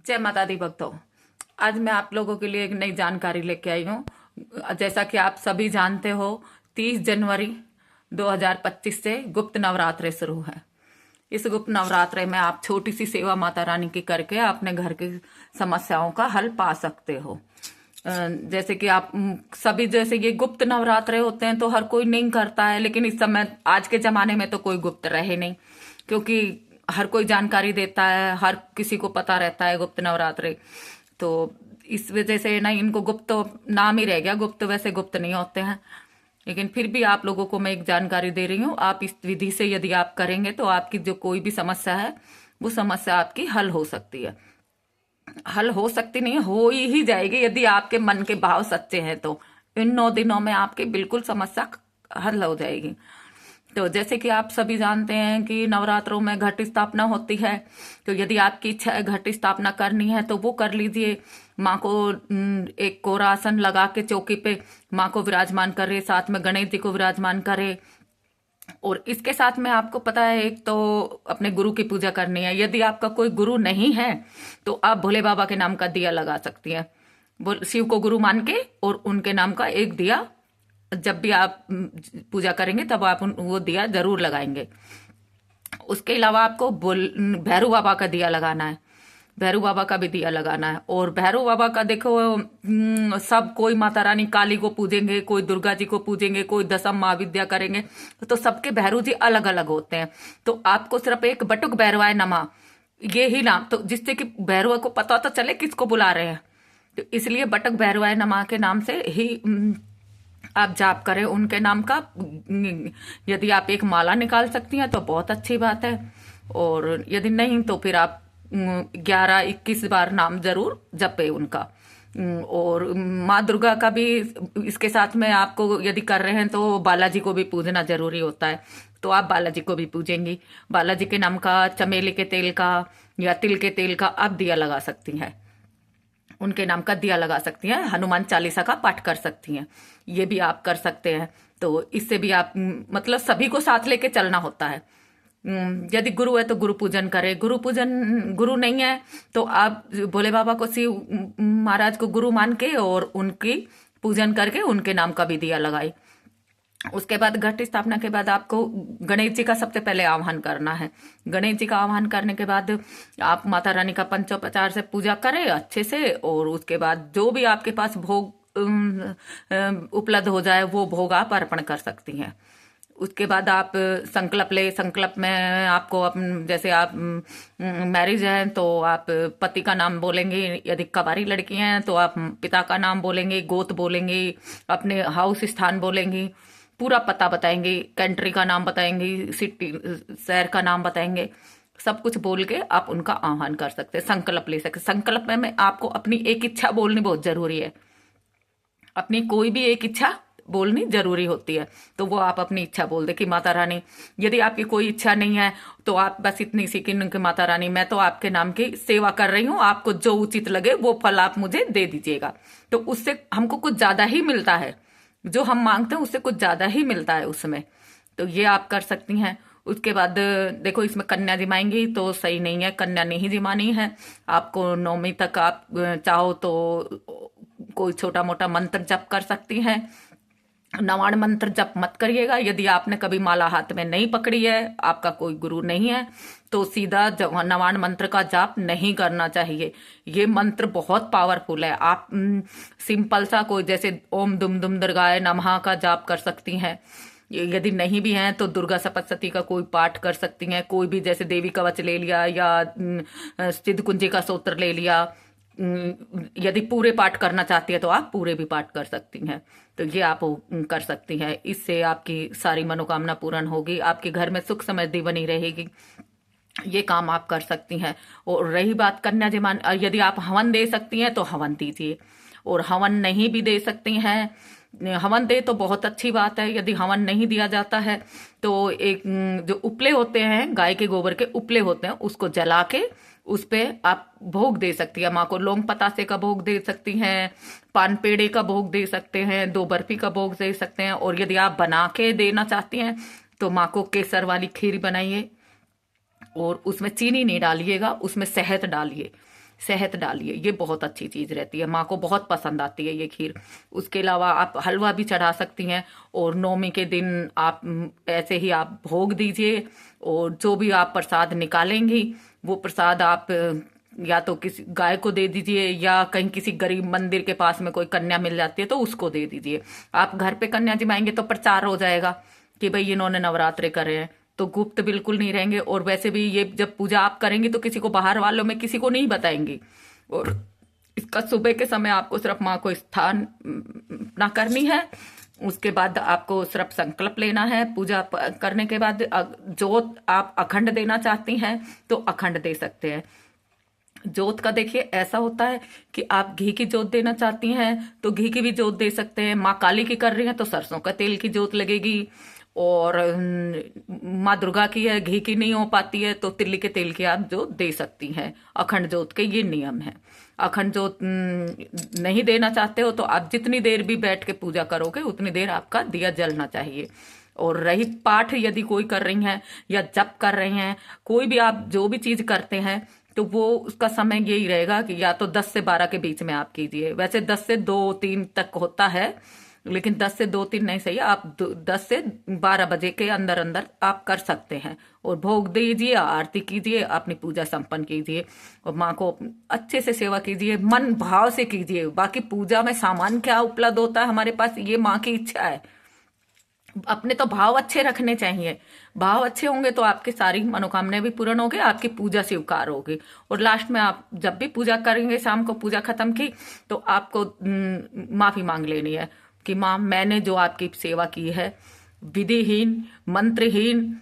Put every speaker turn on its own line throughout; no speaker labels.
जय माता दी भक्तों। आज मैं आप लोगों के लिए एक नई जानकारी लेके आई हूँ। जैसा कि आप सभी जानते हो, 30 जनवरी 2025 से गुप्त नवरात्रे शुरू है। इस गुप्त नवरात्रे में आप छोटी सी सेवा माता रानी की करके अपने घर की समस्याओं का हल पा सकते हो। जैसे कि आप सभी, जैसे ये गुप्त नवरात्रे होते हैं तो हर कोई नहीं करता है, लेकिन इस समय आज के जमाने में तो कोई गुप्त रहे नहीं, क्योंकि हर कोई जानकारी देता है, हर किसी को पता रहता है गुप्त नवरात्रे। तो इस वजह से ना इनको गुप्त नाम ही रह गया। गुप्त वैसे गुप्त नहीं होते हैं, लेकिन फिर भी आप लोगों को मैं एक जानकारी दे रही हूँ। आप इस विधि से यदि आप करेंगे तो आपकी जो कोई भी समस्या है वो समस्या आपकी हल हो सकती है। हल हो सकती नहीं, हो ही जाएगी यदि आपके मन के भाव सच्चे हैं। तो इन 9 दिनों में आपकी बिल्कुल समस्या हल हो जाएगी। तो जैसे कि आप सभी जानते हैं कि नवरात्रों में घट स्थापना होती है। तो यदि आपकी इच्छा है घट स्थापना करनी है तो वो कर लीजिए। माँ को एक कोरा आसन लगा के चौकी पे माँ को विराजमान करे, साथ में गणेश जी को विराजमान करे। और इसके साथ में आपको पता है, एक तो अपने गुरु की पूजा करनी है। यदि आपका कोई गुरु नहीं है तो आप भोले बाबा के नाम का दिया लगा सकती हैं। शिव को गुरु मान के और उनके नाम का एक दिया जब भी आप पूजा करेंगे तब आप वो दिया जरूर लगाएंगे। उसके अलावा आपको भैरव बाबा का दिया लगाना है। भैरव बाबा का भी दिया लगाना है। और भैरव बाबा का देखो, सब कोई माता रानी काली को पूजेंगे, कोई दुर्गा जी को पूजेंगे, कोई दशम महाविद्या करेंगे। तो सबके भैरव जी अलग अलग होते हैं। तो आपको सिर्फ एक बटुक भैरवाय नमः ये ही नाम, तो जिससे कि भैरव को पता तो चले किसको बुला रहे हैं। तो इसलिए बटुक भैरवाय नमः के नाम से ही आप जाप करें उनके नाम का। यदि आप एक माला निकाल सकती हैं तो बहुत अच्छी बात है, और यदि नहीं तो फिर आप 11-21 बार नाम जरूर जपे उनका। और माँ दुर्गा का भी इसके साथ में आपको यदि कर रहे हैं तो बालाजी को भी पूजना जरूरी होता है। तो आप बालाजी को भी पूजेंगी। बालाजी के नाम का, चमेली के तेल का या तिल के तेल का आप दिया लगा सकती हैं। उनके नाम का दिया लगा सकती हैं। हनुमान चालीसा का पाठ कर सकती हैं, ये भी आप कर सकते हैं। तो इससे भी आप मतलब सभी को साथ लेके चलना होता है। यदि गुरु है तो गुरु पूजन करें। गुरु नहीं है तो आप भोले बाबा को, शिव महाराज को गुरु मान के और उनकी पूजन करके उनके नाम का भी दिया लगाए। उसके बाद घट स्थापना के बाद आपको गणेश जी का सबसे पहले आह्वान करना है। गणेश जी का आह्वान करने के बाद आप माता रानी का पंचोपचार से पूजा करें अच्छे से। और उसके बाद जो भी आपके पास भोग उपलब्ध हो जाए वो भोग आप अर्पण कर सकती हैं। उसके बाद आप संकल्प ले। संकल्प में आपको जैसे आप मैरिज हैं तो आप पति का नाम बोलेंगे, यदि कबारी लड़की हैं तो आप पिता का नाम बोलेंगे, गोत बोलेंगे, अपने हाउस स्थान बोलेंगी, पूरा पता बताएंगे, कंट्री का नाम बताएंगे, सिटी शहर का नाम बताएंगे। सब कुछ बोल के आप उनका आह्वान कर सकते हैं, संकल्प ले सकते। संकल्प में आपको अपनी एक इच्छा बोलनी बहुत जरूरी है। अपनी कोई भी एक इच्छा बोलनी जरूरी होती है। तो वो आप अपनी इच्छा बोल दे कि माता रानी, यदि आपकी कोई इच्छा नहीं है तो आप बस इतनी सी कि माता रानी मैं तो आपके नाम की सेवा कर रही हूँ, आपको जो उचित लगे वो फल आप मुझे दे दीजिएगा। तो उससे हमको कुछ ज्यादा ही मिलता है, जो हम मांगते हैं उससे कुछ ज्यादा ही मिलता है उसमें। तो ये आप कर सकती हैं। उसके बाद देखो, इसमें कन्या जिमाएंगी तो सही नहीं है, कन्या नहीं जिमानी है आपको। 9वीं तक आप चाहो तो कोई छोटा मोटा मंत्र जप कर सकती हैं। नवाण मंत्र जप मत करिएगा। यदि आपने कभी माला हाथ में नहीं पकड़ी है, आपका कोई गुरु नहीं है, तो सीधा नवाण मंत्र का जाप नहीं करना चाहिए। ये मंत्र बहुत पावरफुल है। आप सिंपल सा कोई जैसे ओम दुम दुम दुर्गाय नमः का जाप कर सकती हैं। यदि नहीं भी हैं तो दुर्गा सप्तशती का कोई पाठ कर सकती हैं। कोई भी जैसे देवी कवच ले लिया या सिद्ध कुंजी का सूत्र ले लिया। यदि पूरे पाठ करना चाहती है तो आप पूरे भी पाठ कर सकती हैं। तो ये आप कर सकती हैं। इससे आपकी सारी मनोकामना पूर्ण होगी, आपके घर में सुख समृद्धि बनी रहेगी। ये काम आप कर सकती हैं। और रही बात कन्या जिमान, यदि आप हवन दे सकती हैं तो हवन दीजिए। और हवन नहीं भी दे सकती हैं, हवन दे तो बहुत अच्छी बात है। यदि हवन नहीं दिया जाता है तो एक जो उपले होते हैं, गाय के गोबर के उपले होते हैं, उसको जला के उस पे आप भोग दे सकती हैं। माँ को लौंग पतासे का भोग दे सकती हैं, पान पेड़े का भोग दे सकते हैं, 2 बर्फी का भोग दे सकते हैं। और यदि आप बना के देना चाहती हैं तो माँ को केसर वाली खीर बनाइए और उसमें चीनी नहीं डालिएगा, उसमें शहद डालिए। शहद डालिए, ये बहुत अच्छी चीज रहती है, माँ को बहुत पसंद आती है ये खीर। उसके अलावा आप हलवा भी चढ़ा सकती हैं, और नौमी के दिन आप ऐसे ही आप भोग दीजिए। और जो भी आप प्रसाद निकालेंगी वो प्रसाद आप या तो किसी गाय को दे दीजिए, या कहीं किसी गरीब मंदिर के पास में कोई कन्या मिल जाती है तो उसको दे दीजिए। आप घर पे कन्या जिमाएंगे तो प्रचार हो जाएगा कि भाई इन्होंने नवरात्रे करे हैं, तो गुप्त बिल्कुल नहीं रहेंगे। और वैसे भी ये जब पूजा आप करेंगी तो किसी को, बाहर वालों में किसी को नहीं बताएंगी। और इसका सुबह के समय आपको सिर्फ माँ को स्थान ना करनी है। उसके बाद आपको सिर्फ संकल्प लेना है। पूजा करने के बाद जोत आप अखंड देना चाहती हैं तो अखंड दे सकते हैं। जोत का देखिए ऐसा होता है कि आप घी की जोत देना चाहती हैं तो घी की भी जोत दे सकते हैं। माँ काली की कर रही हैं तो सरसों का तेल की जोत लगेगी। और माँ दुर्गा की है, घी की नहीं हो पाती है तो तिल्ली के तेल की आप जोत दे सकती हैं। अखंड जोत के ये नियम है। अखंड जोत नहीं देना चाहते हो तो आप जितनी देर भी बैठ के पूजा करोगे उतनी देर आपका दिया जलना चाहिए। और रही पाठ यदि कोई कर रही हैं या जप कर रहे हैं, कोई भी आप जो भी चीज करते हैं तो वो उसका समय यही रहेगा कि या तो 10 से 12 के बीच में आप कीजिए। वैसे 10 से 2-3 तक होता है, लेकिन 10 से 2-3 नहीं सही, आप 10 से 12 बजे के अंदर अंदर आप कर सकते हैं। और भोग दीजिए, आरती कीजिए, अपनी पूजा संपन्न कीजिए और माँ को अच्छे से सेवा कीजिए, मन भाव से कीजिए। बाकी पूजा में सामान क्या उपलब्ध होता है हमारे पास, ये माँ की इच्छा है। अपने तो भाव अच्छे रखने चाहिए। भाव अच्छे होंगे तो आपकी सारी मनोकामनाएं भी पूर्ण होगी, आपकी पूजा स्वीकार होगी। और लास्ट में आप जब भी पूजा करेंगे, शाम को पूजा खत्म की तो आपको माफी मांग लेनी है कि माँ मैंने जो आपकी सेवा की है, विधिहीन, मंत्रहीन,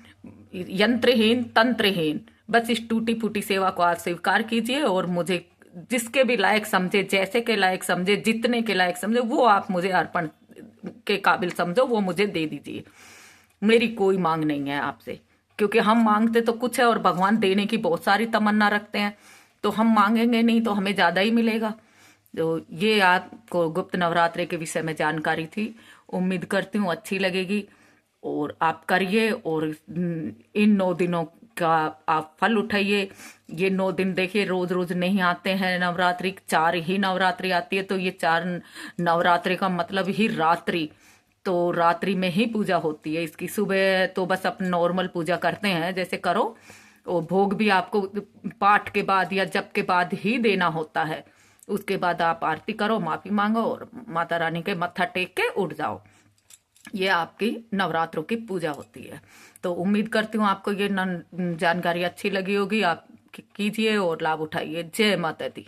यंत्रहीन, तंत्रहीन, बस इस टूटी फूटी सेवा को आप स्वीकार कीजिए। और मुझे जिसके भी लायक समझे, जैसे के लायक समझे, जितने के लायक समझे, वो आप मुझे अर्पण के काबिल समझो, वो मुझे दे दीजिए। मेरी कोई मांग नहीं है आपसे, क्योंकि हम मांगते तो कुछ है और भगवान देने की बहुत सारी तमन्ना रखते हैं। तो हम मांगेंगे नहीं तो हमें ज्यादा ही मिलेगा। तो ये आपको गुप्त नवरात्रे के विषय में जानकारी थी। उम्मीद करती हूँ अच्छी लगेगी और आप करिए। और इन 9 दिनों का आप फल उठाइए। ये 9 दिन देखिए रोज रोज नहीं आते हैं नवरात्रि, 4 ही नवरात्रि आती है। तो ये 4 नवरात्रि का मतलब ही रात्रि, तो रात्रि में ही पूजा होती है इसकी। सुबह तो बस अपन नॉर्मल पूजा करते हैं जैसे करो, और भोग भी आपको पाठ के बाद या जप के बाद ही देना होता है। उसके बाद आप आरती करो, माफी मांगो और माता रानी के मत्था टेक के उठ जाओ। ये आपकी नवरात्रों की पूजा होती है। तो उम्मीद करती हूँ आपको ये जानकारी अच्छी लगी होगी। आप कीजिए और लाभ उठाइए। जय माता दी।